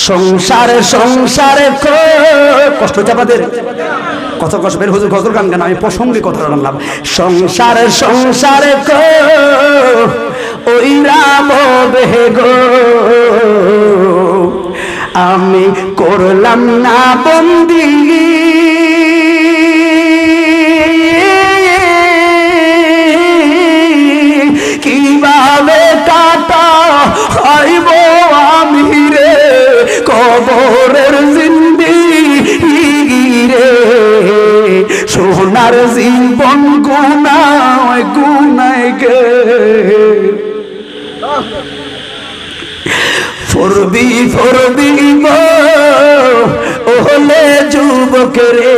সংসারে সংসারে কষ্ট হচ্ছে আপনাদের? কত কষ্ট বের হুজুর গজল গান গান, আমি প্রসঙ্গে কথা বললাম। সংসারে সংসারে ওই রাম গো, আমি করলাম না বন্দি, কিভাবে কাটা খাইব আমি রে কবরের জিন্দেগি রে, সোনার জীবন গুনায় গুনায় গে। ফরবি ফরবি ওহলে যুবক রে,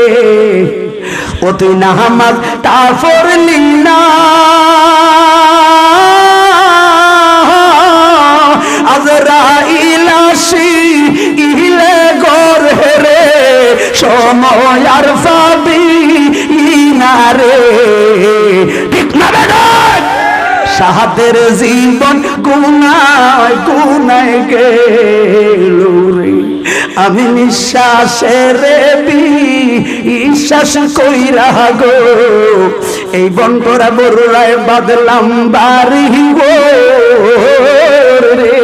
ও তুই নামাজ তা পড়লি না, আজরাইল আসিলে ঘরে রে, সময় আর পাবি না রে, ঠিক না বেটা? সাহাদের জীবন গুনায় গুনায় গেল রে, আমি নিঃশ্বাসের বিশ্বাস কইরা গো, এই বন্ধরা বড়রায় বাদলাম বাড়ি গো রে,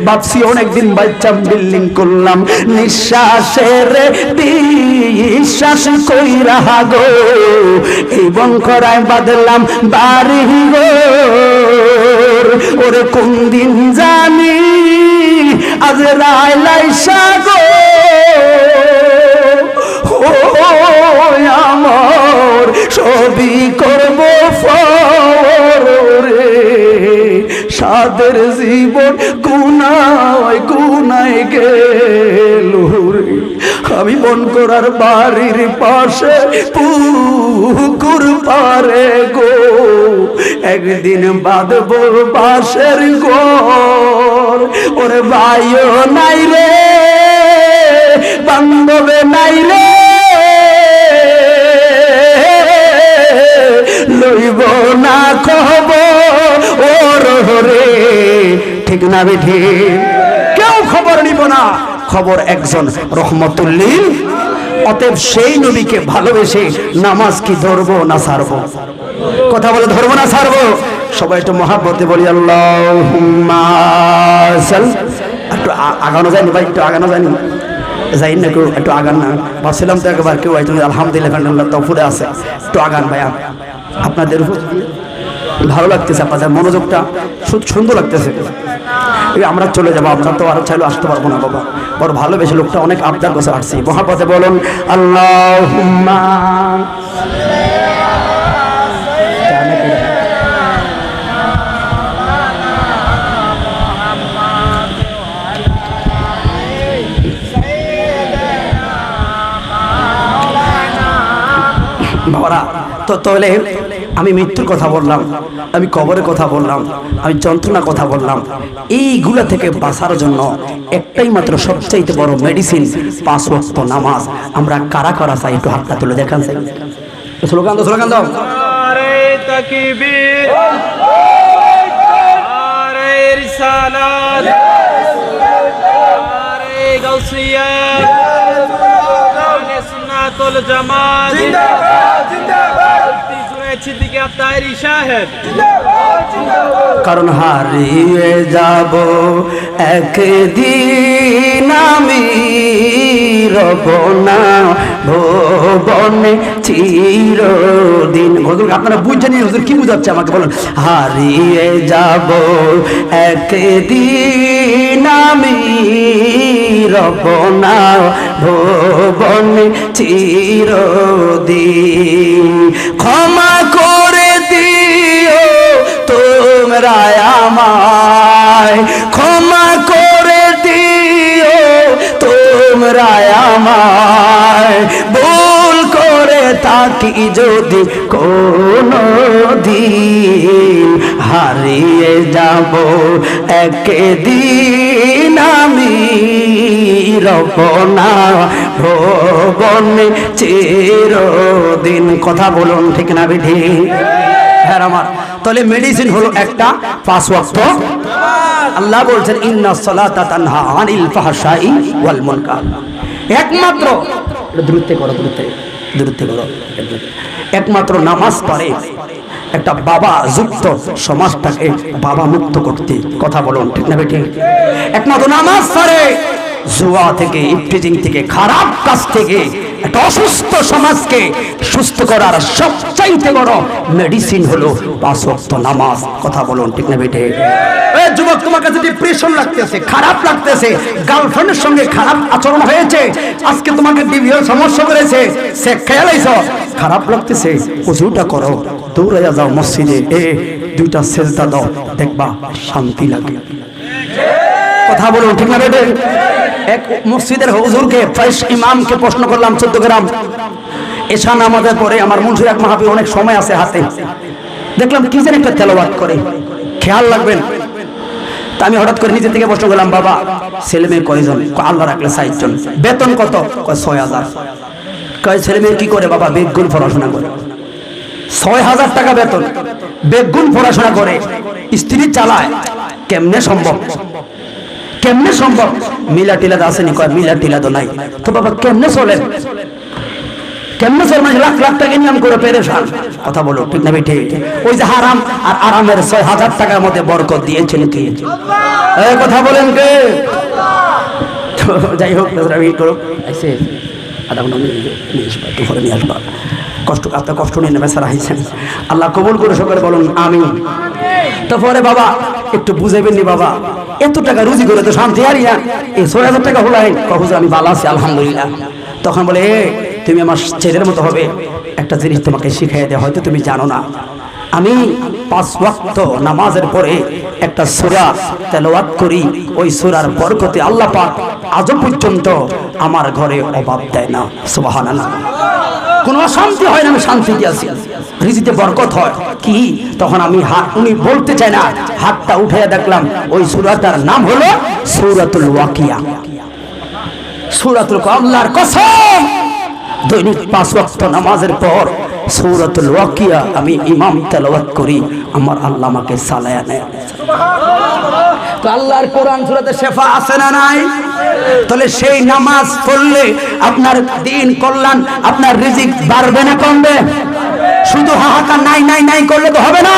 ভাবছি অনেকদিন বাচ্চা বিল্ডিং করলাম, নিঃশ্বাসের বিশ্বাস কইরা গো, এই বন্ধরায় বাদলাম বাড়ি গো। ওরে কোন দিন জানি আজরাইল আইসা গো, আমার সবই করব রে, সাদের জীবন গুনায় গুনায় গেল রে, আমি মন করার বাড়ির পাশে পুকুর পারে গো, একদিন বাঁধব বাঁশের ঘর, ওরে ভাইও নাই রে বান্ধবে নাই রে, লইব না খবর রে, ঠিক না বেঠি? কেউ খবর নিব না, খবর একজন রহমতুল লিল। অতএব সেই নবীকে ভালোবেসে নামাজ কি ধরবো না ছাড়বো? কথা বলে ধরবো না ছাড়বো? সবাই একটু মহাব্বতে বলি আল্লাহুম্মা সাল্লি। একটু আগানো যায়নি ভাই, একটু আগানো যায়নি, যাই না কেউ একটু আগান না, ভাবছিলাম তো একবার কেউ আলহামদুলিল্লাহ তফুরে আছে, একটু আগান ভাই, আপনাদের ভালো লাগতেছে, আপনাদের মনোযোগটা সুন্দর লাগতেছে। আমরা চলে যাবো, আমরা তো আর চাইলে আসতে পারবো না বাবা, বড় ভালোবেসে লোকটা অনেক আবদার করে আসছি। মহাপথে বলুন আল্লাহুম্মা। বাবারা তো তাহলে আমি মৃত্যুর কথা বললাম, আমি কবরের কথা বললাম, আমি যন্ত্রণার কথা বললাম, এইগুলা থেকে বাঁচার জন্য একটাই মাত্র সবচাইতে বড় মেডিসিন 5 ওয়াক্ত নামাজ। আমরা কারা কারা চাই একটু হাতটা তুলে দেখান, স্লোগান দাও, স্লোগান দাও। নারে তাকবীর, নারে রিসালাত, নারে গাউসিয়া, আহলে সুন্নাতুল জামাত জিন্দাবাদ, জিন্দাবাদ, সিদ্দিকী আত্মারি সাহেব জিন্দাবাদ, জিন্দাবাদ। কারণ হারিয়ে যাব একদিন আমি, রব না ভুবনে চিরদিন। হুজুর আপনারা বুঝছেন হুজুর কি বুঝাচ্ছে আমাকে বলুন? হারিয়ে যাব একদিন আমি, রব না ভুবনে চিরদিন, ক্ষমা করে দিও তোমরা আমায়, ক্ষমা করে দিও তোমরা আমায়, ভুল করে থাকি যদি কোনো দিন, হারিয়ে যাব একদিন আমি, রব না ভুবনে চিরদিন। কথা বলুন ঠিক না বিধি? হ্যাঁ আমার তাহলে মেডিসিন হলো একটা 5 ওয়াক্ত আল্লাহ বলছেন ইন্নাস সালাতা তানহা আনিল ফাহশাই ওয়াল মুনকার। একমাত্র দূরত্বে করো, দূরত্বে করো, একমাত্র নামাজ পড়ে একটা বাবা যুক্ত সমাজটাকে বাবা মুক্ত করতে। কথা বলুন ঠিক না বেঠিক? একমাত্র নামাজ পড়ে জুয়া থেকে, ইফটিজিং থেকে, খারাপ কাজ থেকে একটা অসুস্থ সমাজকে সুস্থ করার সবচাইতে বড় মেডিসিন হলো 5 ওয়াক্ত নামাজ। কথা বলুন ঠিক না বেটে? এই যুবক, তোমার কাছে ডিপ্রেশন লাগতেছে, খারাপ লাগতেছে, গার্লফ্রেন্ডের সঙ্গে খারাপ আচরণ হয়েছে, আজকে তোমাকে ডিভিও সমস্যা করেছে, সে খেয়ালাইছো, খারাপ লাগতেছে, ওযুটা করো, দৌড়াইয়া যাও মসজিদে, 2টা সেজদা দাও, দেখবা শান্তি লাগে। কথা বলুন ঠিক না বেটে? এক মসজিদের হুজুরকে, ফ্রেশ ইমামকে প্রশ্ন করলাম 14 গ্রাম এশা নামাজের পরে, আমার মুন্সির এক মাহফিল, অনেক সময় আছে হাতে, দেখলাম কি যেন একটা তেলাওয়াত করে, খেয়াল রাখবেন। তা আমি হঠাৎ করে নিজে থেকে প্রশ্ন করলাম, বাবা ছেলে মেয়ে কয়জন? আল্লাহ রাখলে 60 জন। বেতন কত? 6000। কয় ছেলে মেয়ে কি করে? বাবা বেগুন পড়াশোনা করে। 6000 টাকা বেতন, বেগুন পড়াশোনা করে, স্ত্রী চালায়, কেমনে সম্ভব? কেমনে সম্ভব? মিলা টিলাদ আসেনি? কয় মিলা টিলাদ নাই। তো বাবা কেমনে চলেন? কেমনে চলেন? লাখ লাখ টাকা ইনকাম করে পেরেশান। কথা বলো ঠিক না বেঠে? ওই যে হারাম আর আরামের 6000 টাকার মধ্যে বরকত দিয়েছেন কে? এই কথা বলেন কে? যাই হোক, করো আইসে আধা ঘন্টা নিয়ে আসবা, একটু পরে নিয়ে আসবা। কষ্ট, আপনার কষ্ট নিয়ে নেবে স্যার আইছেন, আল্লাহ কবুল করে সকলে বলুন আমিন। তারপরে বাবা একটু বুঝাইবেন নি, বাবা এত টাকা রুজি করে তো শান্তি হারিয়া, এই 6000 টাকা হলাই কখন আমি ভালো আছি আলহামদুলিল্লাহ। তখন বলে, তুমি আমার ছেলের মতো হবে, একটা জিনিস তোমাকে শিখাই দেয়, হয়তো তুমি জানো না, আমি 5 ওয়াক্ত নামাজের পরে একটা সূরা তেলাওয়াত করি, ওই সূরার বরকতে আল্লাহ পাক আজ পর্যন্ত আমার ঘরে অভাব দেয় না। সুবহানাল্লাহ। কোনো অশান্তি হয় না, আমি শান্তি দিয়েছি, রিজিতে বরকত হয়। কি? তখন আমি উনি বলতে চাই না, হাতটা উঠে দেখলাম ওই সূরাটার নাম হলো সূরাতুল ওয়াকিয়া। সূরাতুল, আল্লাহর কসম, দৈনিক 5 ওয়াক্ত নামাজের পর সূরাতুল ওয়াকিয়া আমি ইমাম তেলাওয়াত করি, আমার আল্লাহ আমাকে সালায়া নেয়। তো আল্লাহর কোরআন সূরাতে শেফা আছে না নাই? তাহলে সেই নামাজ পড়লে আপনার দিন কল্যাণ, আপনার রিজিক বাড়বে না কমবে? শুধু হাহাকার নাই নাই নাই করলে তো হবে না,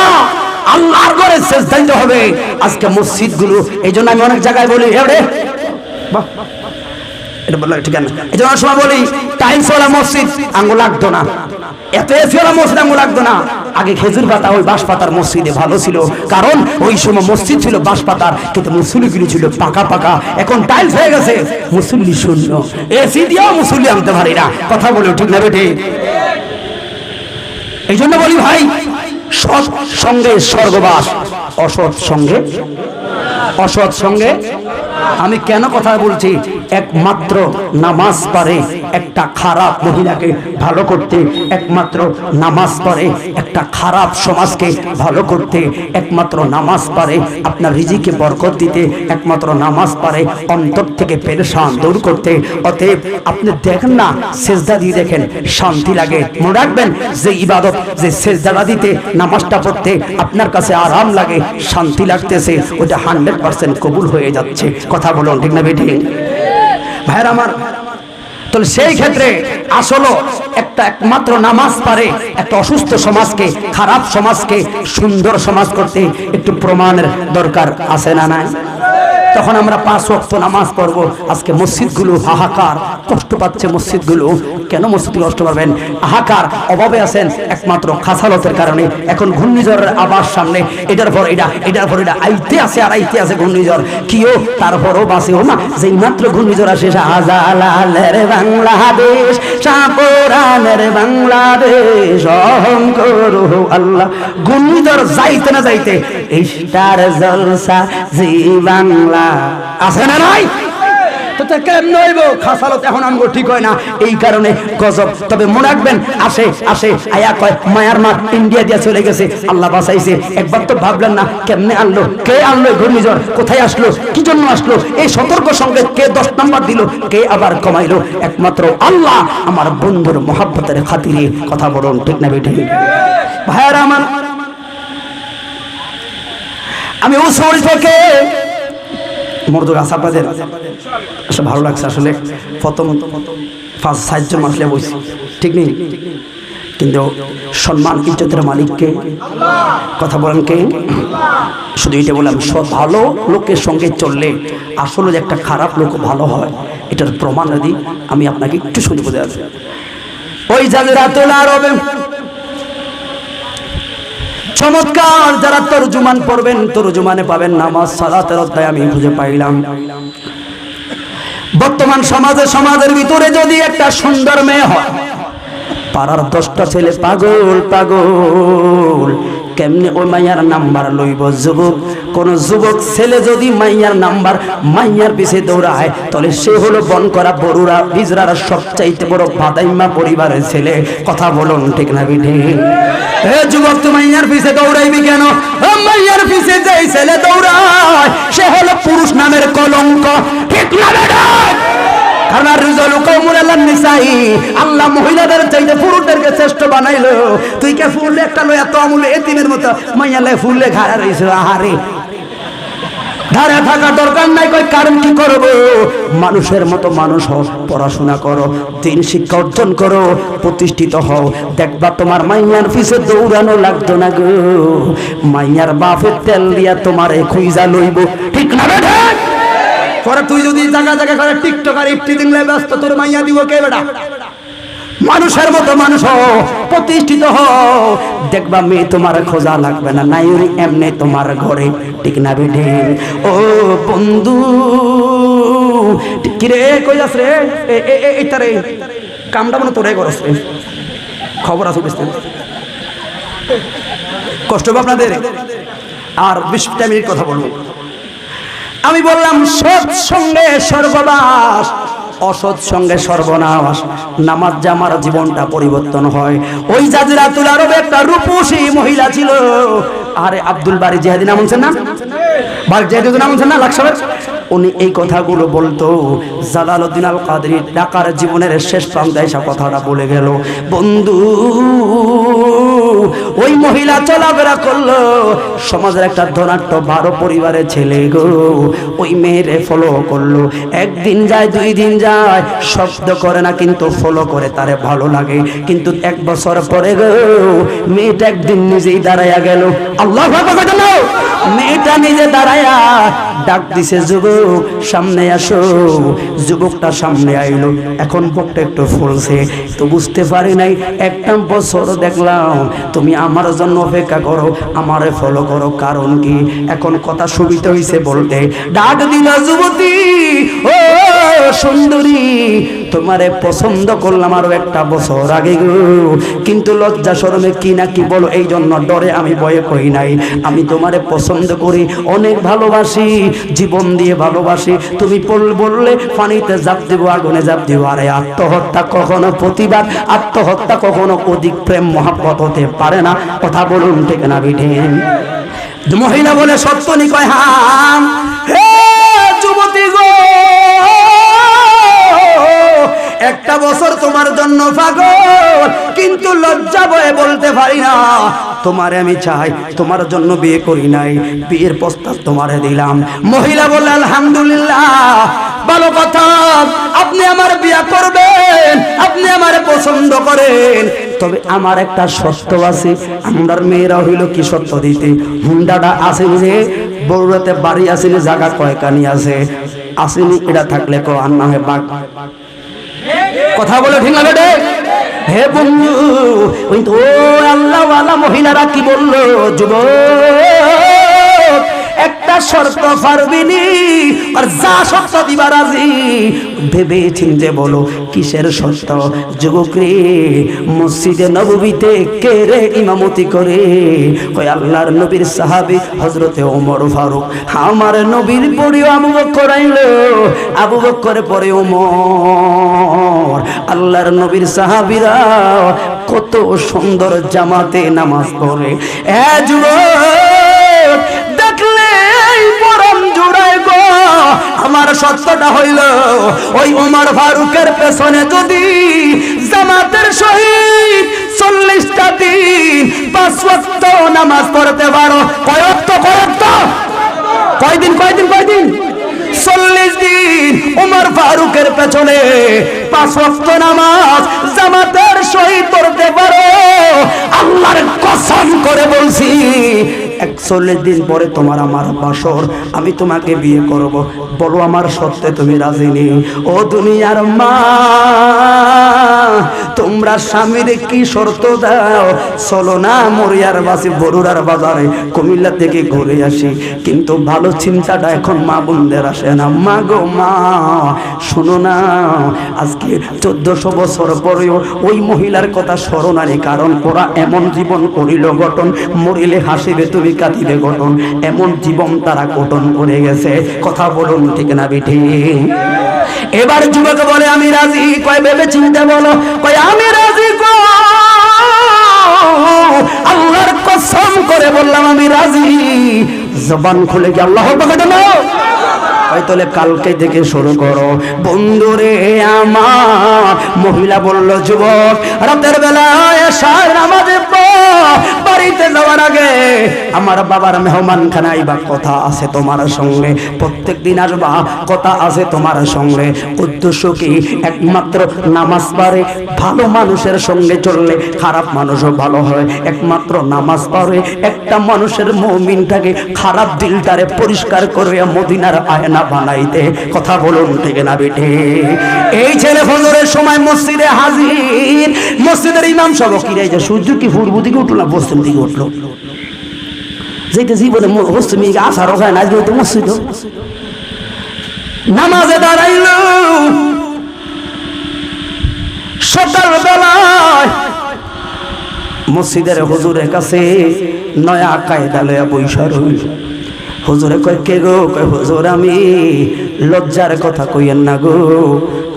আল্লাহর ঘরে সেজদা দিতে হবে। আজকে মসজিদগুলো, এই জন্য আমি অনেক জায়গায় বলি, এবারে বাহ এটা বললাম ঠিক না, এই জন্য সময় বলি টাইলসওয়ালা মসজিদ আঙ্গুল লাগতো না, এত এসিওয়ালা মসজিদ আঙ্গুল লাগতো না। আগে খেজুর পাতা, ওই বাঁশ পাতার মসজিদে ভালো ছিল, কারণ ওই সময় মসজিদ ছিল বাঁশ পাতার, কিন্তু মুসল্লিগুলি ছিল পাকা পাকা। এখন টাইলস হয়ে গেছে, মুসল্লি শূন্য, এসি দিয়েও মুসল্লি আনতে পারি না। কথা বলে ঠিক না বেটে? এই জন্য বলি ভাই, সৎ সঙ্গে স্বর্গবাস, অসৎ সঙ্গে, অসৎ সঙ্গে। আমি কেন কথা বলছি? একমাত্র নামাজ পড়ে একটা খারাপ মহিলাকে ভালো করতে, একমাত্র নামাজ পড়ে একটা খারাপ সমাজকে ভালো করতে, একমাত্র নামাজ পড়ে আপনার রিজিকে বরকত দিতে, একমাত্র নামাজ পড়ে অন্তর থেকে পেরেশান দূর করতে। অতএব আপনি দেখেন না, সেজদা দিয়ে দেখেন শান্তি লাগে। মনে রাখবেন, যে ইবাদত, যে সেজদা দিতে, নামাজটা পড়তে আপনার কাছে আরাম লাগে, শান্তি লাগতেছে, ওটা 100% কবুল হয়ে যাচ্ছে। কথা বলুন ঠিক না বেঠিক? ভাইরা আমার, তাহলে সেই ক্ষেত্রে আসলে একটা একমাত্র নামাজ পারে একটা অসুস্থ সমাজকে, খারাপ সমাজকে সুন্দর সমাজ করতে একটু প্রমাণের দরকার আছে না নাই? তখন আমরা 5 ওয়াক্ত নামাজ পড়বো। আজকে মসজিদগুলো হাহাকার, কষ্ট পাচ্ছে মসজিদগুলো। কেন মসজিদ কষ্ট পাবেন? হাহাকার, অভাবে আছেন একমাত্র খাসালতের কারণে। এখন ঘূর্ণিঝড়ের আবার সামনে, এটার পর এটা, এটার পর এটা আইতে আছে আর আইতে আছে ঘূর্ণিঝড়। কিও তারপরও বাঁচেও না, যেই মাত্র ঘূর্ণিঝড় আসে, শাহজালালের বাংলাদেশ, শাহপুরানের বাংলাদেশ, অহংকার আল্লাহ। ঘূর্ণিঝড় যাইতে না যাইতে স্টার জলসা জি বাংলা আছে না নাই? তো কেমন হইব? খাসালত এখন আমগো ঠিক হয় না, এই কারণে গজব। তবে মনে রাখবেন, আসে আসে আয়া কয় মায়ানমার ইন্ডিয়া দিয়ে চলে গেছে, আল্লাহ বাঁচাইছে। একবার তো ভাবলেন না কেমনে আনলো, কে আনলো ঘূর্ণিঝড়, কোথায় আসলো, কি জন্য আসলো? এই সতর্ক সংকেত কে 10 নম্বর দিল, কে আবার কমাইলো? একমাত্র আল্লাহ। আমার বন্ধুর মহাব্বতের খাতিরে কথা বলুন ঠিক না বেঠিক? ভাইয়ারা আমার, আমি উসুল থেকে মনোযোগ আছে আপনাদের? আসলে ভালো লাগছে। আসলে প্রথম 5-6 জন আসলে বসি, ঠিক নেই? কিন্তু সম্মান ইজ্জতের মালিককে, কথা বলেন কে? শুধু এটা বললাম, সব ভালো লোকের সঙ্গে চললে আসলে যে একটা খারাপ লোক ভালো হয়, এটার প্রমাণ যদি আমি আপনাকে একটু শুনে বোঝা যাবে। ওই জাজিরাতুল আরবে চমৎকার যারা তরজুমান পড়বেন, তরজুমানে পাবেন নামাজ সালাতের অধ্যায় আমি খুঁজে পাইলাম। বর্তমান সমাজের ভিতরে যদি একটা সুন্দর মেয়ে হয়, পাড়ার 10টা ছেলে পাগল পাগল, কেমনে ওই মাইয়ার নাম্বার লইব? যুবক, কোন যুবক ছেলে যদি মাইয়ার নাম্বার, মাইয়ার পিছে দৌড়ায়, তাহলে সে হলো বন করা বড়ুরা বিজরার সবচাইতে বড় বাদাইমা পরিবারের ছেলে। কথা বলুন ঠিক না বিঠি? এ যুবক, তুই মাইয়ার পিছে দৌড়াইবি কেন? মাইয়ার পিছে যেই ছেলে দৌড়ায় সে হলো পুরুষ নামের কলঙ্ক, ঠিক না বেটা? আল্লাহ মহিলাদের চাইতে পুরুষদেরকে শ্রেষ্ঠ বানাইলো। তুই কে ফুললে একটা লয় এত আমূল্য এতিমের মতো মাইয়ালে ফুললে ঘাড়া রয়েছে। আহারে, ধারে থাকার দরকার নাই। কই কারণ কি করবো? মানুষের মতো মানুষ হও, পড়াশোনা করো, দিন শিক্ষা অর্জন করো, প্রতিষ্ঠিত হও। দেখবা তোমার মাইয়ার পিছে দৌড়ানো লাগতো না গো। মাইয়ার বাপের তেল দিয়া তোমারে খুঁজা লইব, ঠিক না বেটা? পরে তুই যদি জায়গা জায়গা করে টিকটক আর ইফটিজিং লে ব্যস্ত, তোর মাইয়া দিব কে বেটা? মানুষের মতো মানুষ হও, প্রতিষ্ঠিত হও, দেখবা মেয়ে তোমার খোঁজা লাগবে না, নাই এমনি তোমার ঘরে, ঠিক না বেঠে? ও বন্ধু, কিরে কই যাস রে? এইটারে কামটা মনে তোরে করস রে, খবর আছে বুঝতে? কষ্ট হবে আপনাদের। আর 20 মিনিট কথা বলবো। আমি বললাম সৎ সঙ্গে সর্বনাশ, অসৎ সঙ্গে সর্বনাশ। নামাজ যে আমার জীবনটা পরিবর্তন হয়। ওই জাজিরাতুল আরবে একটা রূপসী মহিলা ছিল। আরে আব্দুল বারী জিহাদি নাম শুনছেন না? বারী জিহাদি নাম শুনছেন না? লাকসাবের উনি এই কথাগুলো বলতো। জালালউদ্দিন আল কাদরি ঢাকার জীবনের শেষ প্রান্তে এসে কথাটা বলে গেল। বন্ধু, ওই মহিলা চলাফেরা করলো, সমাজের একটা ধনাঢ্য 12 পরিবারের ছেলে গো, ওই মেয়েরে ফলো করলো। একদিন যায়, 2 দিন যায়, শব্দ করে না, কিন্তু ফলো করে, তারে ভালো লাগে। কিন্তু 1 বছর পরে গো, মেয়েটা একদিন নিজেই দাঁড়াইয়া গেল। আল্লাহু আকবার! মেয়েটা নিজে দাঁড়াইয়া ডাক দিছে, যুবক সামনে আসো। যুবকটা সামনে আইলো। এখন বুকটা একটু ফুলছে, তো বুঝতে পারি নাই। 1 বছর দেখলাম তুমি আমার জন্য অপেক্ষা করো, আমারে ফলো করো, কারণ কি? এখন কথা সুবিধা হইছে বলতে। ডাক দিল, যুবতী ও সুন্দরী, তোমারে পছন্দ করলাম আরো 1 বছর আগে গো, কিন্তু লজ্জা শরমে কি না কি বলো, এই জন্য ডরে আমি ভয়ে কই নাই। আমি তোমারে পছন্দ করি, অনেক ভালোবাসি, জীবন দিয়ে ভালোবাসি। তুমি বললে পানিতে জাপ দিব, আগুনে জাপ দিব। আরে আত্মহত্যা কখনো প্রতিবাদ, আত্মহত্যা কখনো অধিক প্রেম মহাব্বত হতে পারে না। কথা বলুন ঠিক না বিঠিন? মহিলা বলে সত্য নি? কয় হ্যাঁ। হে যুবতী গো, 1 বছর তোমার জন্য পাগল, কিন্তু লজ্জা ভয়ে বলতে পারি না তোমারে আমি চাই, তোমার জন্য বিয়ে করি নাই, বিয়ের প্রস্তাব তোমারে দিলাম। মহিলা বলল, আলহামদুলিল্লাহ, ভালো কথা, আপনি আমার বিয়ে করবেন, আপনি আমারে পছন্দ করেন, তবে আমার একটা শর্ত আছে। আমার মেয়েরা হইল কি শর্ত দিতে? হুন্ডাটা আছে যে বড়ুয়াতে বাড়ি আসেনি, জায়গা কয়কানি আছে আসেনি, এটা থাকলে কো আর নামে বাঘ। কথা বলে ঠিক না বেটে? হে বন্ধু, ও আল্লাহওয়ালা মহিলারা কি বললো? যুবক, একটা শর্ত পারবিনি, আর যা শর্ত দিবা রাজি, ভেবে চিন্তে বলো কিসের শর্ত? যুবক রে, মসজিদে নববীতে কে রে ইমামতি করে? কই আল্লাহর নবীর সাহাবী হযরতে ওমর ফারুক। আমার নবীর পরেও আবু বকর আইলো, আবু বকরের পরে ওমর। আল্লাহর নবীর সাহাবীরা কত সুন্দর জামাতে নামাজ পড়ে। এ যুবক, দেখলে পরম জুড়ায় গো। আমার সত্যটা হইল, ওই ওমর ফারুকের পেছনে যদি জামাতের সহিত 40টা দিন 5 ওয়াক্ত নামাজ পড়তে পারো, কয় ওয়াক্ত? কয়দিন? 40 দিন উমর ফারুকের পেছনে 5 ওয়াক্ত নামাজ জামাতের সহিত পড়তে পারো, আল্লাহর কসম করে বলছি 41 দিন পরে তোমার আমার বাসর, আমি তোমাকে বিয়ে করব, বলো আমার সত্যে তুমি রাজি নেই? ও দুনিয়ার মা, তোমরা স্বামীর কি শর্ত দাও? চলো না মরিয়ার বাসি বরুড়ার বাজারে কুমিল্লা থেকে ঘুরে আসি। কিন্তু ভালো চিন্তাটা এখন মা বোনদের আসে না। মা গো মা, শোনো না, আজকে 1400 বছর পরেও ওই মহিলার কথা স্মরণ আনি, কারণ ওরা এমন জীবন করিল গঠন, মরিলে হাসিবে তুমি কাঁদিবে গঠন, এমন জীবন তারা গঠন করে গেছে। কথা বলুন ঠিক না বেঠি? এবার যুবক বলে আমি রাজি। কয় ভেবে চিন্তে বলো? কয় আমি রাজি গো, আল্লাহর কসম করে বললাম আমি রাজি। জবান খুলে কি আল্লাহ বলে না? তাহলে কালকে থেকে শুরু করো। বন্ধুরে আমার, মহিলা বলল যুবক রাতের বেলায় এশার নামাজে বাড়িতে যাওয়ার আগে আমার বাবার মেহমানখানা আইবা, কথা আছে তোমার সঙ্গে, প্রত্যেক দিন আসবা, কথা আছে তোমার সঙ্গে। উদ্দেশ্য কি? একমাত্র নামাজ পড়ে ভালো মানুষের সঙ্গে চললে খারাপ মানুষও ভালো হয়। একমাত্র নামাজ পড়ে একটা মানুষের মুমিনটাকে খারাপ দিলটারে পরিষ্কার করে মদিনার আয়না বানাইতে। কথা বলুন ঠিক না বেটে? এই ছেলে ফজরের সময় মসজিদে হাজির। মসজিদের ইমাম সাহেব কি রে, সূর্য কি পূর্ব দিকে উঠলো না পশ্চিম দিকে উঠলো? যেটা জীবনে পশ্চিম দিকে আসার হয় না, আজকে তো মসজিদ নামাজে দাঁড়াইল। সকাল বেলায় মসজিদের হুজুরের কাছে নয়া কায়দা লয়া বৈশা রইল। হুজুরে কয় কে গো? কয় হুজুর আমি লজ্জার কথা কইয়েন না গো,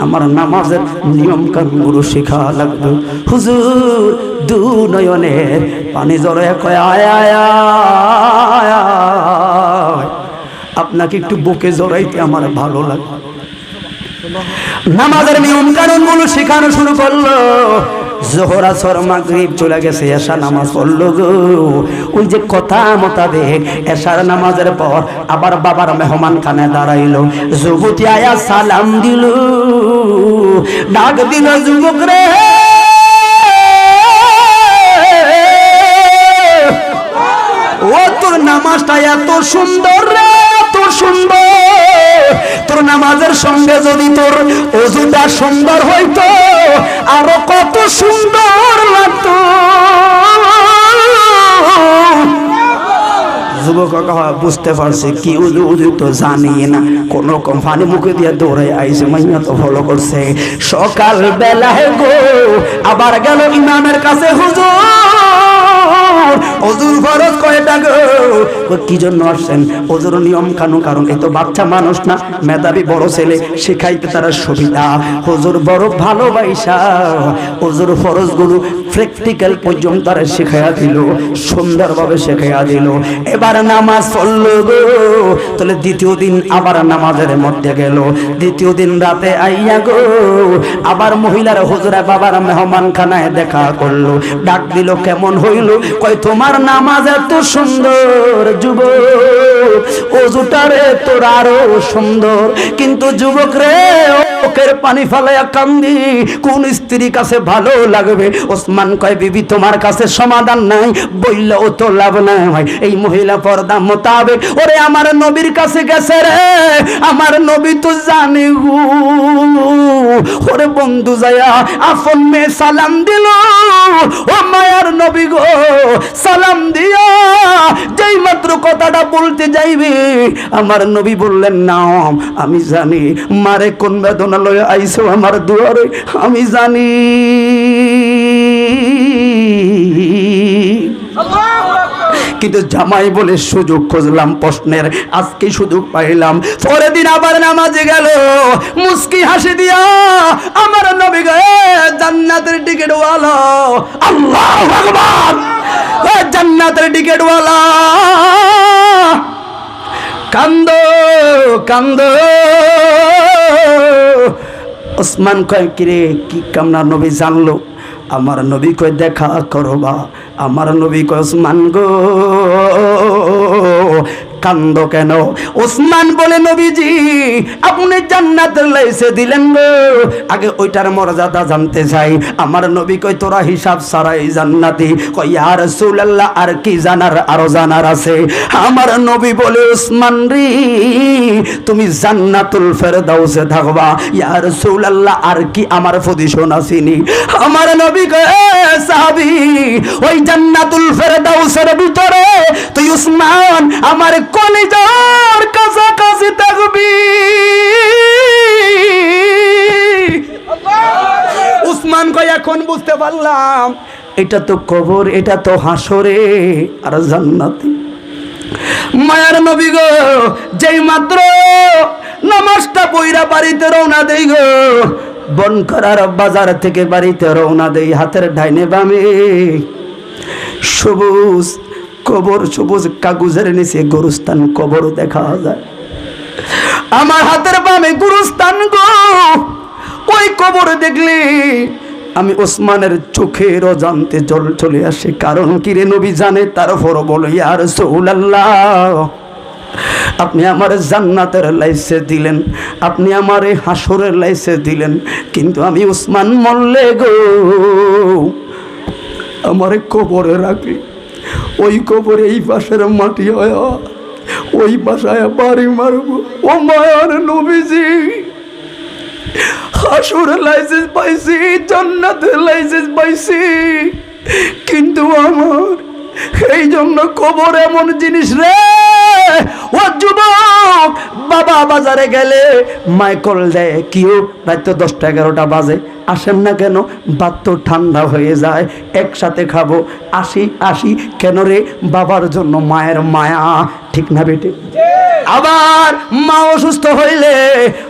আমার নামাজের নিয়ম কানুনগুলো শেখা লাগবে। হুজুর দু নয়নের পানি জড়ায় কয় আয় আয় আয়, আপনাকে একটু বুকে জড়াইতে আমার ভালো লাগে। নামাজের নিয়ম কানুনগুলো শেখানো শুরু করলো। জোহর আসর মাগরিব চলে গেছে, এশা নামাজ পড়লো গো। ওই যে কথা মোতাবেক এশার নামাজের পর আবার বাবার মেহমান খানে দাঁড়াইলো। যুবতী আয়া সালাম দিল, ডাক দিল যুবক রে, ও তোর নামাজটা এত সুন্দর রে, এত সুন্দর, তোর নামাজের সঙ্গে যদি তোর ওযুটা সুন্দর হইতো আরো কত সুন্দর লাগতো। যুবক বুঝতে পারছে কি উজু তো জানি না, কোন কোম্পানি মুখে দিয়ে দৌড়ে আইছে, মাইয়া তো ফলো করছে। সকাল বেলায় গো আবার গেল ইমামের কাছে, হুজুর ওযুর ফরজ কয়টা গো? কি জন্য আসছেন? ওযুর নিয়ম কানুন, কারণ এ তো বাচ্চা মানুষ না, মেধাবী বড় ছেলে, শেখাইতে তারা সুবিধা। হুজুর বড় ভালোবাসা ওযুর ফরজ গুলো প্র্যাকটিক্যাল পর্যন্ত তারা শেখাইয়া দিল, সুন্দরভাবে শেখাইয়া দিল। এবার নামাজ পড়লো গো। তাহলে দ্বিতীয় দিন আবার নামাজের মধ্যে গেল। দ্বিতীয় দিন রাতে আইয়া গো আবার মহিলার হুজুরা বাবার মেহমান খানায় দেখা করলো। ডাক দিল, কেমন হইল? কয় তোমার নামাজ এত সুন্দর যুবক, ওযুটারে তোর আরো সুন্দর। কিন্তু যুবক রে, চোখের পানি ফেলাইয়া কান্দি, কোন স্ত্রীর কাছে ভালো লাগবে? ওসমান কয় বিবি তোমার কাছে সমাধান নাই, বললেও তো লাভ নাই। এই মহিলা পর্দা মোতাবেক ওরে আমার নবীর কাছে গেছে রে, আমার নবী তো জানে গো। ওরে বন্ধু যায়া আপন মেয়ে সালাম দিল, ও মায়ার নবী গো, সালাম দিয়া যেই মাত্র কথাটা বলতে যাইবে আমার নবী বললেন না, আমি জানি মারে কোন বেদনা লয়ে আইছো আমার দুয়ারে, আমি জানি। কিন্তু জামাই বলে সুযোগ খুঁজলাম প্রশ্নের, আজকে সুযোগ পাইলাম। পরের দিন আবার নামাজে গেল, মুস্কি হাসি দিয়া আমার নবী গে জান্নাতের টিকিট ওয়ালা, আল্লাহু আকবার, জান্নাতের টিকিট ওয়ালা, কান্দো কান্দো। ওসমান কয় কিরে কি কামনা নবী জানলো? আমার নবী কয় দেখা করবা। আমার নবী কয় ওসমান গো কান্দো কেন? ওসমান বলে নবীজি আপনি জান্নাতের লাইসে দিলেন গো, আগে ওইটার মর্যাদা জানতে চাই। আমার নবী কই তোরা হিসাব ছাড়াই জান্নাতি। কই ইয়া রাসূলুল্লাহ আর কি জানার, আরো জানার আছে। আমার নবী বলে ওসমান রে তুমি জান্নাতুল ফেরদাউসে থাকবা। ইয়া রাসূলুল্লাহ আর কি আমার পজিশন আসেনি? আমার নবী কয় সাহাবী ওই জান্নাতুল ফেরদাউসের ভিতরে তুই উসমান আমার কলিজার কাছাকাছি থাকবি। উসমান কয় এখন বুঝতে পারলাম এটা তো কবর, এটা তো হাসরে আর জান্নাতে। মায়ার নবী গো যেই মাত্র নামাজটা পইরা বাড়িতে রওনা দেই গো, বনকরার বাজার থেকে বাড়িতে রওনা দেই, হাতের ডাইনে বামে সবুজ কবর, সবুজ কাগজের নিচে গোরস্থান কবর দেখা যায়। আমার হাতের বামে গোরস্থান গো, ওই কবর দেখলে আমি ওসমানের চোখের অজান্তে জল চলে আসে। কারণ কি রে নবী জানে, তারপরও বলো ইয়া রাসূলুল্লাহ আপনি আমার জান্নাতের লাইসে দিলেন, আপনি আমার হাসরের লাইসে দিলেন, কিন্তু আমি ওসমান মরলে গো আমারে কবরে রাখি, ওই কবরে এই পাশের মাটি হয়, ওই বাসায় বাড়ি মারব। ও মায়ার নবীজি হাসরের লাইসেন্স পাইছি, জান্নাতের লাইসেন্স পাইছি, কিন্তু আমার এই জন্য কবর এমন জিনিস রে। ও যুবক বাবা বাজারে গেলে মাইকল দেয়, কিও রাত তো 10টা-11টা বাজে, আসেন না কেন? ভাত তো ঠান্ডা হয়ে যায়, একসাথে খাবো, আসি কেন রে? বাবার জন্য মায়ের মায়া, ঠিক না বেটে? আবার মা অসুস্থ হইলে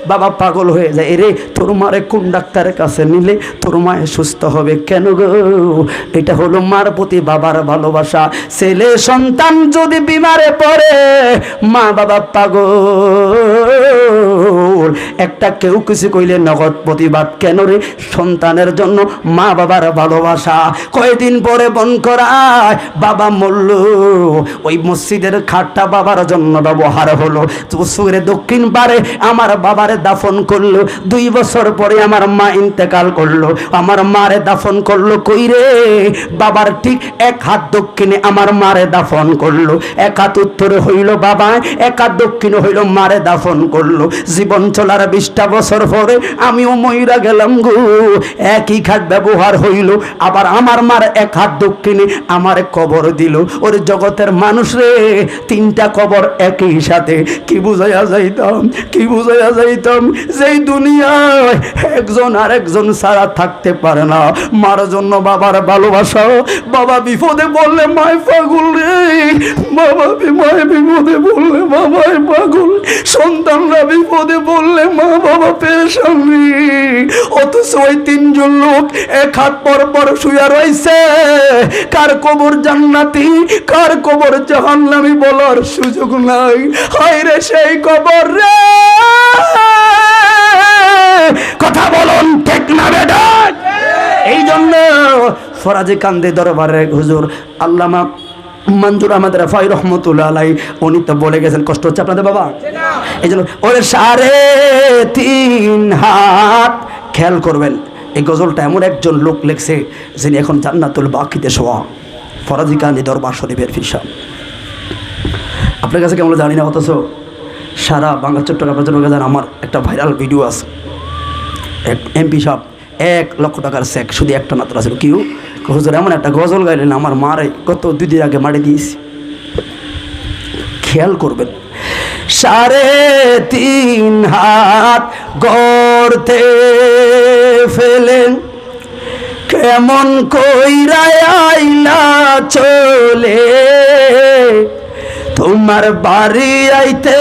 বাবা পাগল হয়ে যায়, রে তোর মারে কোন ডাক্তারের কাছে নিলে তোর মায়ে সুস্থ হবে। কেন গো? এটা হলো মার প্রতি বাবার ভালোবাসা। ছেলে সন্তান যদি বিমারে পড়ে মা বাবা পাগল, একটা কেউ কিছু কইলে নগদ প্রতিবাদ। কেন রে? সন্তানের জন্য মা বাবার ভালোবাসা। কয়েকদিন পরে বনকরায় বাবা মরল, ওই মসজিদের খাটটা বাবার জন্য ব্যবহার হলো। বছরে দক্ষিণ পারে আমার বাবারে দাফন করলো, 2 বছর পরে আমার মা ইন্তেকাল করলো। আমার মারে দাফন করলো কই রে? বাবার ঠিক 1 হাত দক্ষিণে আমার মারে দাফন করলো, 1 হাত উত্তরে হইল বাবা, 1 হাত দক্ষিণে হইল মারে দাফন করলো। জীবন চলার 20টা বছর পরে আমিও মইরা গেলাম গো, একই খাট ব্যবহার হইল। আবার আমার মার 1 হাত দক্ষিণে আমার কবর দিল। ওর জগতের মানুষ রে 3টা কবর একই সাথে। কি বুঝাইয়া যাইতাম যেই দুনিয়ায় একজন আরেকজন ছাড়া থাকতে পারে না। মার জন্য বাবার ভালোবাসা। বাবা বিপদে বললে মায় পাগল রে, বাবা মায় বিপদে বললে বাবায় পাগল, সন্তানরা বিপদে বললে মা বাবা পেরেশান রে। অথচ ওই 3জন লোক 1 হাত পর পর শুয়ে রয়েছে। কার কবর জান্নাতি, কার কবর জাহান্নামী বলার সুযোগ নাই। হায় রে সেই কবর রে, কথা বলুন ঠিক না বেটা? এই জন্য ফরাজে কান্দে দরবারের হুজুর আল্লামা মঞ্জুর আহমদ রাফাই রহমতুল্লাহ আলাই, উনি তো বলে গেছেন, কষ্ট হচ্ছে আপনাদের বাবা? এই জন্য ওরে 3.5 হাত। খেয়াল করবেন এই গজলটা এমন একজন লোক লেখছে যিনি এখন জান্নাতুল বাকিতে শোয়া, ফরাজি কান্দি দরবার শরীফের ফিসা। আপনার কাছে কেমন জানি না, অথচ সারা বাংলা চট্টগ্রামের জন্য আমার একটা ভাইরাল ভিডিও আছে। এক এমপি সাহেব 1 লক্ষ টাকার চেক শুধু একটা মাত্র ছিল। কিউ হুজুর এমন একটা গজল গাইলেন, আমার মারে গত 2 দিন আগে মারি দিয়েছি। খেয়াল করবেন 3.5 হাত গড়তে ফেলেন, কেমন কইরা আইলা চলে, তোমার বাড়ি আইতে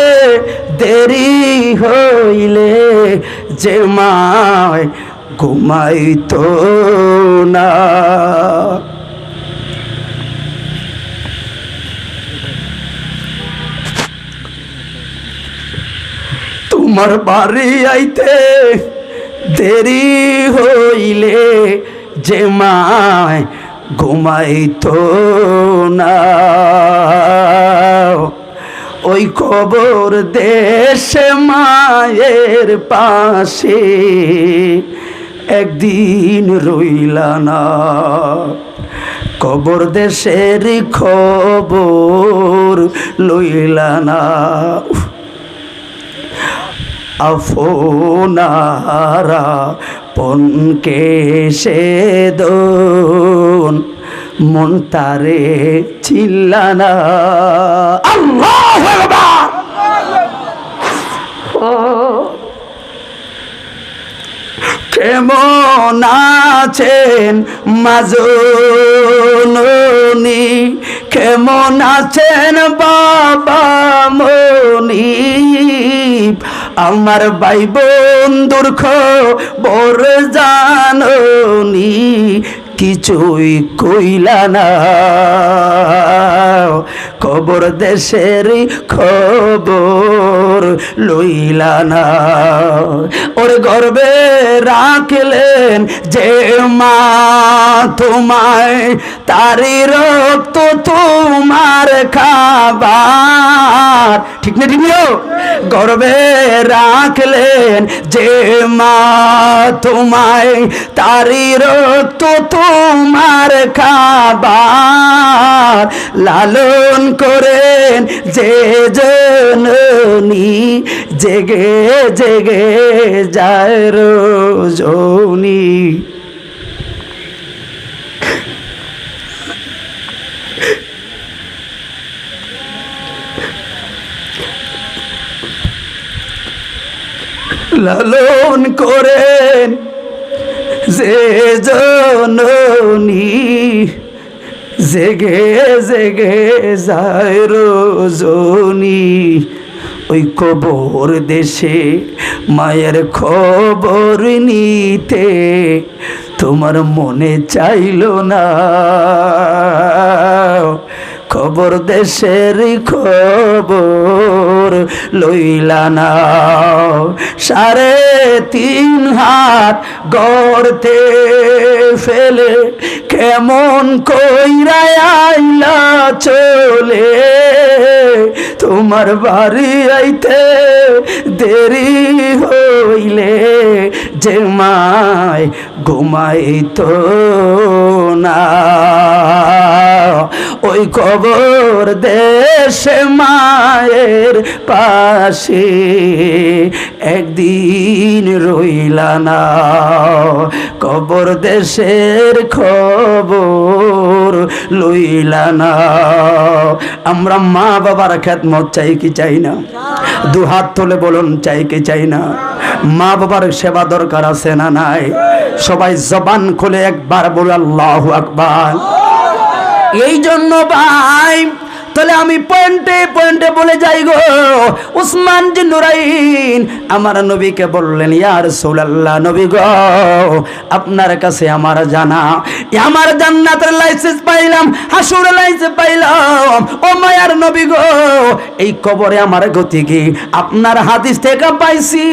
দেরি হইলে যে মায় ঘুমাইতো না। তোমার বাড়ি আইতে দেরি হইলে যে মায় ঘুমাইতো না। ওই কবর দেশে মায়ের পাশে একদিন রইলা না, কবর দেশের খবর লইলা না। আফোনারা পনকে সে দোন মন তারে চিল্লানা। আল্লাহু আকবার। কেমন আছেন মাজননী, কেমন আছেন বাবা মনিব, আমার ভাই বন্ধুর খবর জাননি, কিছুই কইলা না, কবর দেশের খবর লইলা না। ওর গর্বে রাখলেন যে মা তোমায়, তারি রক্ত তোমার খাবার, ঠিক না? ঠিক না? গর্বে রাখলেন যে মা তোমায়, তারি রক্ত তোমার খাবার, লালন করেন যে জননী, জেগে জেগে যায় রজনী। লালন করেন যে জননী, জেগে জেগে যায় রজনী। ওই কবর দেশে মায়ের খবর নিতে তোমার মনে চাইল না, খবর দেশের খবর লইলা না। 3.5 হাত গর্তে ফেলে কেমন কইরা আইলা চলে, তোমার বাড়ি আইতে দেরি হইলে যে মায় ঘুমাইতো না। ওই কবর দেশে মায়ের পাশে একদিন রইলা না, কবর দেশের খবর লইলা না। আমরা মা বাবার খেদমত চাই কি চাই না? দুহাত তুলে বলুন, চাই কি চাই না? মা বাবার সেবা দরকার আছে না নাই? সবাই জবান খুলে একবার বলে আল্লাহু আকবার। এই জন্য ভাই তাহলে আমি পয়েন্টে পয়েন্টে বলে যাই গো। উসমান যে নুরাইন আমার নবীকে বললেন, ইয়া রাসূলুল্লাহ, নবী গো আপনার কাছে আমার জানা, আমার জান্নাতের লাইসেন্স পাইলাম, হাসুরের লাইসেন্স পাইলাম। ও মায়ার নবী গো, এই কবরে আমার গতি কি আপনার হাদিস থেকে পাইছি।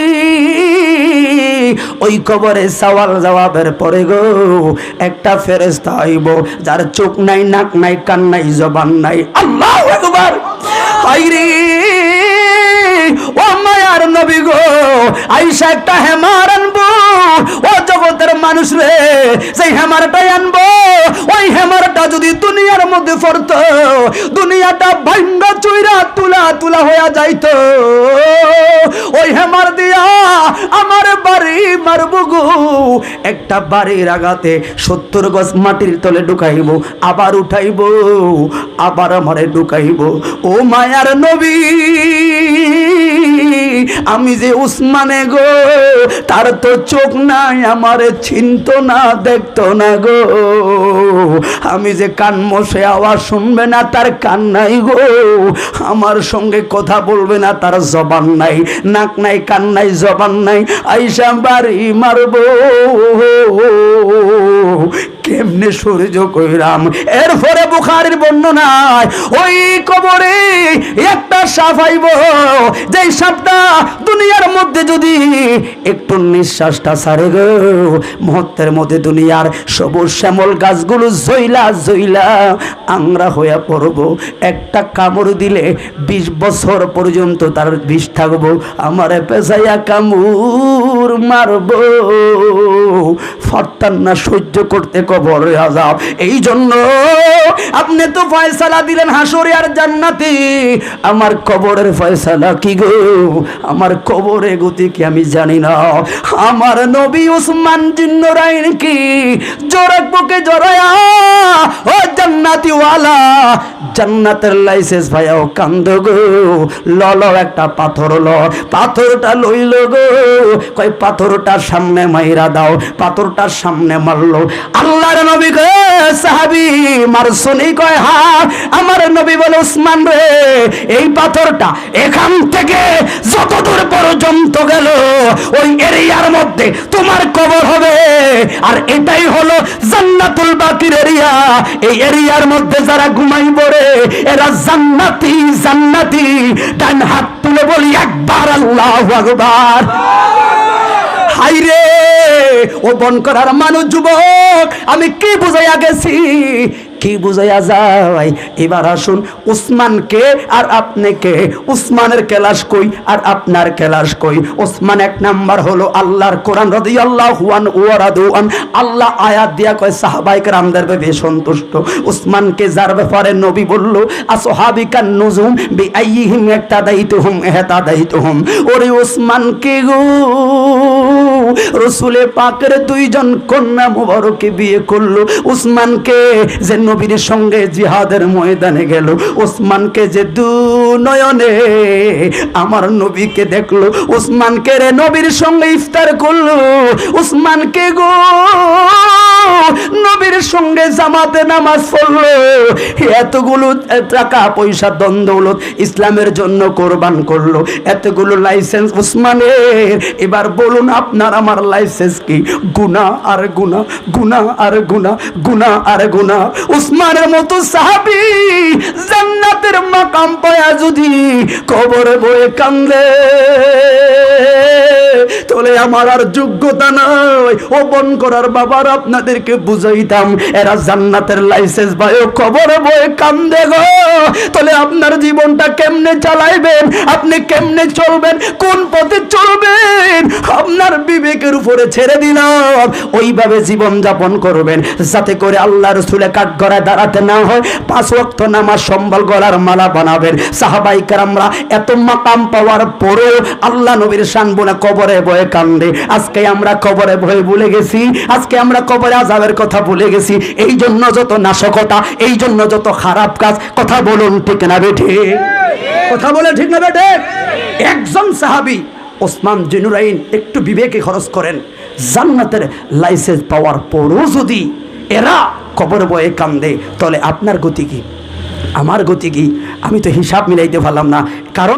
ওই কবরে সওয়াল জবাবের পরে গো একটা ফেরেশতা আইব, যার চোখ নাই, নাক নাই, কান নাই, জবান নাই। আল্লাহু আকবার। হায়রে ও মায়ার নবী গো, আইসা একটা হেমার আনবো, ও জগতের মানুষ রে, সেই হেমারটাই আনবো। ওই হেমারটা যদি দুনিয়ার মধ্যে পড়তো, দুনিয়াটা ভাঙ্গা চুইরা তুলা তুলা হয়ে যাইতো। ওই হেমার দিয়া আমার বাড়ি মারবো গো, একটা বাড়ির আগাতে 70 গজ মাটির তলে ঢুকাইব, আবার উঠাইব, আবার আমারে ঢুকাইব। ও মায়ার নবী, আমি যে উসমানে গো, তার তো চোখ নাই, আমারে চিনতো না, দেখতো না গো। আমি যে কান মশে আওয়াজ শুনবে না, তার কান নাই গো। আমার সঙ্গে কথা বলবে না, তার জবান নাই, নাক নাই, কান নাই, জবান নাই। আইসা বাড়ি মারবো, কেমনে সূর্য কইরাম। এরপরে বুখারীর বর্ণনায় ওই কবরে একটা সাপ আইব, যেই সাপটা দুনিয়ার মধ্যে যদি একটু নিঃশ্বাসটা ছাড়ে গো, মুহূর্তের মধ্যে দুনিয়ার সবুজ শ্যামল গাছগুলো জইলা জইলা আংরা হইয়া পড়ব। একটা কামড় দিলে 20 বছর পর্যন্ত তার বিষ থাকবো। আমারে পেঁচাইয়া কামড় মারব, ফারতাম না সহ্য করতে কবরে আযাব। এই জন্য আপনি তো ফয়সালা দিলেন হাসরে আর জান্নাতে, আমার কবরের ফয়সালা কি গো? আমার কবরে গতি কি আমি জানি না। আমার নবী উসমান জিন্নুরাইন কি জোরে বুকে জড়ায়া ও জান্নাতি ওয়ালা, জান্নাতের লাইসেন্স ভাইয়াও কান্দ গো। লল একটা পাথর ল, পাথরটা লইল গো, কয় পাথরটার সামনে মাইরা দাও। পাথরটার সামনে মারলো। আল্লাহর নবী গে সাহাবী মারছনি? কয় হ্যাঁ। আমার নবী বলে উসমান রে, এই পাথরটা এখান থেকে যত দূর পর্যন্ত গেল ওই এরিয়ার মধ্যে তোমার কবর হবে। আর এটাই হলো জান্নাতুল বাকির এরিয়া। এই এরিয়ার মধ্যে যারা ঘুমাই পড়ে এরা জান্নাতি জান্নাতি। ডান হাত তুলে বলি একবার আল্লাহু আকবার। হাইরে ও বন করার মানুষ যুবক, আমি কি বুঝাইয়া গেছি, কি বুঝাইয়া যায়? এবার আসুন উসমানকে আর আপনাকে, উসমানের ক্লাস কই আর আপনার ক্লাস কই? উসমান 1 নাম্বার হলো আল্লাহর কোরআন রাদিয়াল্লাহু আনহু ওয়া রাদু আন। আল্লাহ আয়াত দিয়া কয় সাহাবায়ে কেরামদের ব্যাপারে সন্তুষ্ট। উসমানকে যার ব্যাপারে নবী বলল আসহাবিকান নুজুম বিআইহিম ইক্তাদাইতুহুম ইহতাদাইতুহুম। ওরে উসমানকে গো রাসূলে পাকের 2 জন কন্যা মুবারকে বিয়ে করলো। উসমানকে যে নবীর সঙ্গে জিহাদের ময়দানে গেল, ওসমানকে যে দুনয়নে আমার নবীকে দেখলো, ওসমানকে রে নবীর সঙ্গে ইফতার করলো, ওসমানকে গো নবীর সঙ্গে জামাতে নামাজ পড়লো, এতগুলো টাকা পয়সা দন দৌলত ইসলামের জন্য কোরবান করলো, এতগুলো লাইসেন্স ওসমানের। এবার বলুন আপনার আমার লাইসেন্স কি? গুনাহ আর গুনাহ, গুনাহ আর গুনাহ, গুনাহ আর গুনাহ। উসমানের মতো সাহাবী জান্নাতের মাকাম পায়া যদি কবরে বয়ে কান্দে, তাহলে আমার আর যোগ্যতা নাই। ও বন করার বাবার আপনাদেরকে বুঝাইতাম, এরা জান্নাতের লাইসেন্স পায় কবরে বয়ে কান্দে গো। তাহলে আপনার জীবনটা কেমনে চালাইবেন? আপনি কেমনে চলবেন? কোন পথে চলবেন? আপনার বিবেকের উপরে ছেড়ে দিলাম। ওইভাবে জীবন যাপন করবেন যাতে করে আল্লাহ রাসূলের কাঠগড়ায় দাঁড়াতে না হয়। 5 ওয়াক্ত নামাজ সম্বল গলার মালা বানাবেন। সাহাবায়ে কেরামরা এত মাকাম পাওয়ার পরেও আল্লাহ নবীর শান বলে কবরে বয়ে কান্দে। আজকে আমরা কবরে ভয়ে ভুলে গেছি, আজকে আমরা কবরে আযাবের কথা ভুলে গেছি। এই জন্য যত নাশকতা, এই জন্য যত খারাপ কাজ। কথা বলুন ঠিক না বেঠে? কথা বলে ঠিক না বেঠে? একজন সাহাবী ওসমান জিন্নুরাইন একটু বিবেকে খরচ করেন, জান্নাতের লাইসেন্স পাওয়ার পরও যদি এরা কবর বয়ে কান্দে, তাহলে আপনার গতি কি, আমার গতি কি? আমি তো হিসাব মিলাইতে পারলাম না।